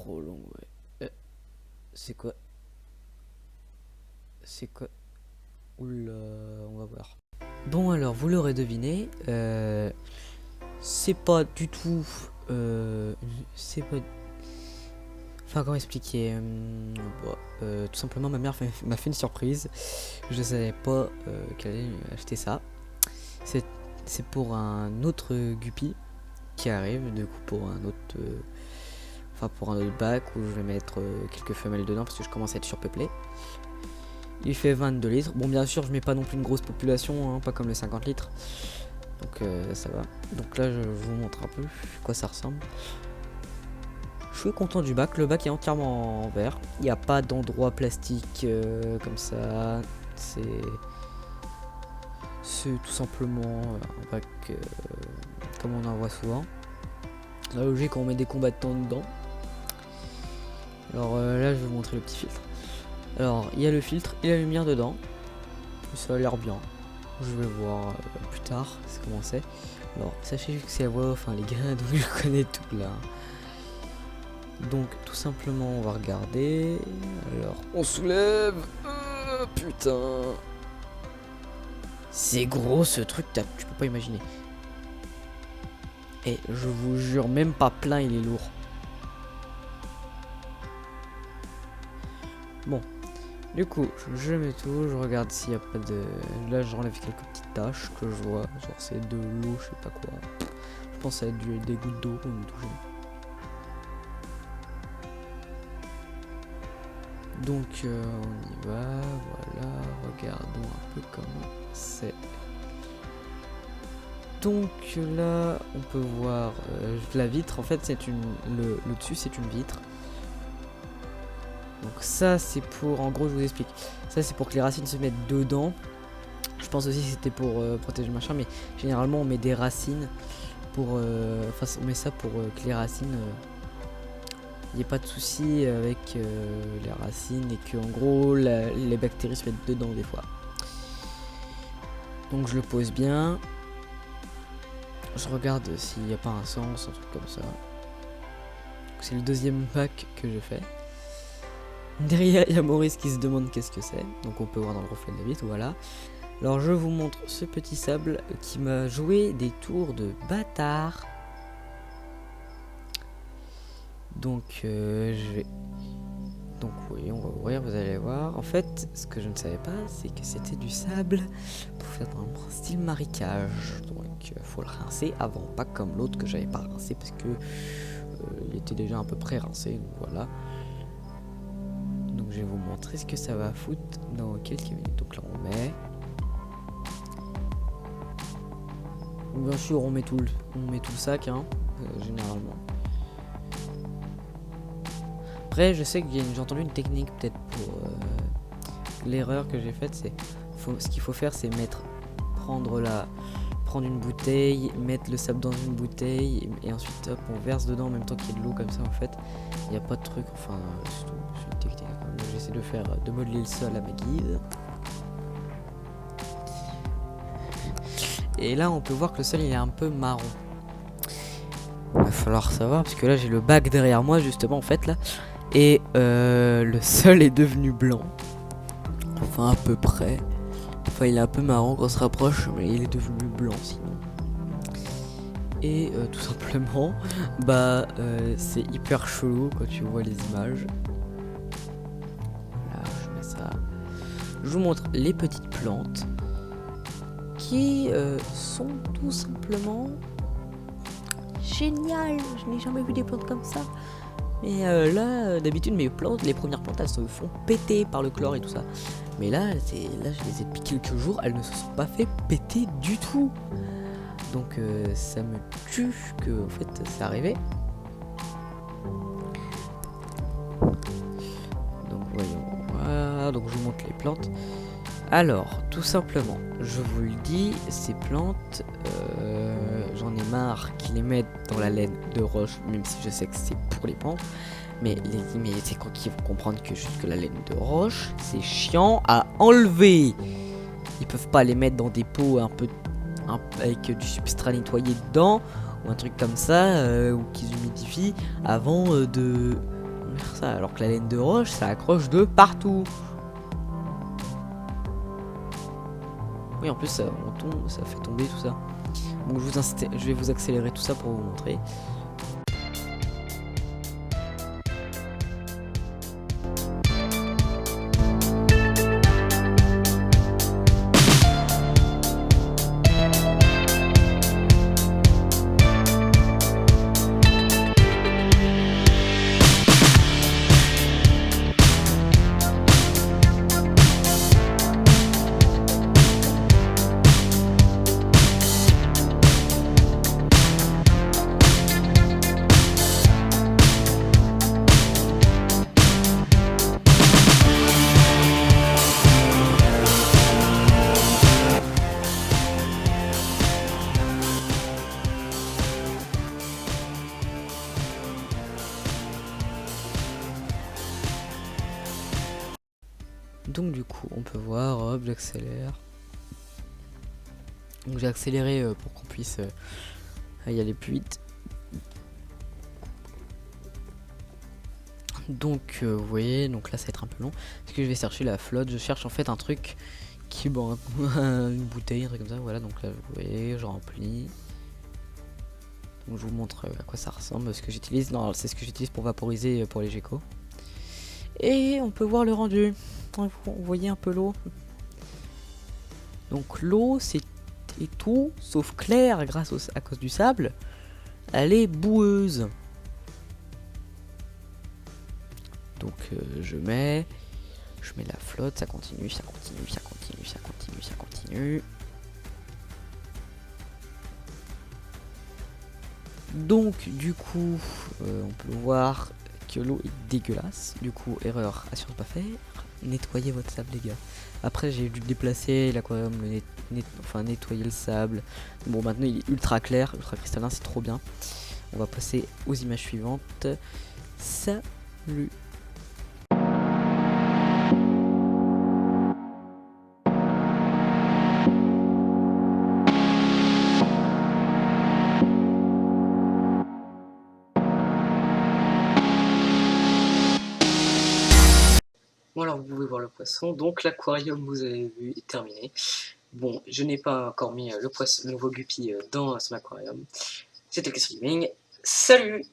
trop long, ouais. C'est quoi? C'est quoi? Oula, on va voir. Bon alors, vous l'aurez deviné, c'est pas du tout... c'est pas... Enfin, comment expliquer tout simplement, ma mère m'a fait une surprise. Je savais pas qu'elle allait acheter ça. C'est pour un autre Guppy qui arrive, du coup pour un autre... Enfin pour un autre bac où je vais mettre quelques femelles dedans parce que je commence à être surpeuplé. Il fait 22 litres. Bon, bien sûr, je mets pas non plus une grosse population, hein, pas comme le 50 litres. Donc ça va. Donc là, je vous montre un peu à quoi ça ressemble. Je suis content du bac. Le bac est entièrement en verre. Il n'y a pas d'endroit plastique comme ça. C'est tout simplement un bac comme on en voit souvent. La logique, on met des combattants dedans. Alors là, je vais vous montrer le petit filtre. Alors, il y a le filtre et la lumière dedans. Ça a l'air bien. Je vais voir plus tard comment c'est. Alors, sachez que c'est la voix off, hein, les gars, donc je connais tout là. Donc, tout simplement, on va regarder. Alors, on soulève. Putain. C'est gros ce truc, tu peux pas imaginer. Et je vous jure, même pas plein, il est lourd. Bon. Du coup, je mets tout, je regarde s'il n'y a pas de... Là, j'enlève quelques petites taches que je vois. Genre, c'est de l'eau, je sais pas quoi. Je pense à des gouttes d'eau qu'on me touche. Donc, on y va. Voilà, regardons un peu comment c'est. Donc là, on peut voir la vitre. En fait, c'est une... Le dessus, c'est une vitre. Donc ça c'est pour, en gros je vous explique, ça c'est pour que les racines se mettent dedans. Je pense aussi que c'était pour protéger le machin, mais généralement on met des racines pour, enfin on met ça pour que les racines, il n'y ait pas de souci avec les racines et que en gros les bactéries se mettent dedans des fois. Donc je le pose bien, je regarde s'il n'y a pas un sens, un truc comme ça. C'est le deuxième pack que je fais. Derrière, il y a Maurice qui se demande qu'est-ce que c'est. Donc on peut voir dans le reflet de la vitre, voilà. Alors je vous montre ce petit sable qui m'a joué des tours de bâtard. Donc je vais... Donc oui, on va ouvrir, vous allez voir. En fait, ce que je ne savais pas, c'est que c'était du sable pour faire un style marécage. Donc faut le rincer avant, pas comme l'autre que j'avais pas rincé parce que il était déjà à peu près rincé. Donc voilà. Donc je vais vous montrer ce que ça va foutre dans quelques minutes. Donc là on met. Bien sûr on met tout le sac hein, généralement. Après je sais que j'ai entendu une technique peut-être pour l'erreur que j'ai faite, c'est ce qu'il faut faire c'est prendre une bouteille, mettre le sable dans une bouteille et ensuite hop, on verse dedans en même temps qu'il y a de l'eau comme ça en fait. Il n'y a pas de truc, enfin c'est une technique. J'essaie de modeler le sol à ma guise. Et là on peut voir que le sol il est un peu marron. Il va falloir savoir parce que là j'ai le bac derrière moi justement en fait là. Et le sol est devenu blanc. Enfin à peu près. Enfin il est un peu marron quand on se rapproche mais il est devenu blanc sinon. Et tout simplement c'est hyper chelou quand tu vois les images. Je vous montre les petites plantes qui sont tout simplement géniales. Je n'ai jamais vu des plantes comme ça. Mais là, d'habitude, mes plantes, les premières plantes, elles se font péter par le chlore et tout ça. Mais là, je les ai depuis quelques jours, elles ne se sont pas fait péter du tout. Donc ça me tue que en fait c'est arrivé. Donc voyons. Voilà, donc je vous montre les plantes. Alors, tout simplement, je vous le dis, ces plantes, j'en ai marre qu'ils les mettent dans la laine de roche, même si je sais que c'est pour les plantes. Mais c'est quand ils vont comprendre que juste que la laine de roche, c'est chiant à enlever. Ils peuvent pas les mettre dans des pots avec du substrat nettoyé dedans, ou un truc comme ça, ou qu'ils humidifient, avant de faire ça, alors que la laine de roche, ça accroche de partout. Oui, en plus, ça, on tombe, ça fait tomber tout ça. Donc je vais vous accélérer tout ça pour vous montrer. Donc du coup, on peut voir, hop, j'accélère. Donc j'ai accéléré pour qu'on puisse y aller plus vite. Donc vous voyez, donc là ça va être un peu long. Parce que je vais chercher la flotte. Je cherche en fait un truc qui, bon, une bouteille, un truc comme ça. Voilà, donc là vous voyez, je remplis. Donc je vous montre à quoi ça ressemble. Ce que j'utilise, non, c'est ce que j'utilise pour vaporiser pour les geckos. Et on peut voir le rendu. Vous voyez un peu l'eau. Donc l'eau c'est tout sauf clair à cause du sable. Elle est boueuse. Donc je mets la flotte, ça continue, ça continue, ça continue, ça continue, ça continue. Donc du coup on peut voir que l'eau est dégueulasse. Du coup erreur à surtout pas faire. Nettoyez votre sable les gars. Après j'ai dû déplacer l'aquarium, enfin nettoyer le sable. Bon maintenant il est ultra clair, ultra cristallin, c'est trop bien. On va passer aux images suivantes. Salut. Bon alors vous pouvez voir le poisson, donc l'aquarium vous avez vu est terminé. Bon, je n'ai pas encore mis le nouveau guppy dans son aquarium. C'était le Gaming. Salut!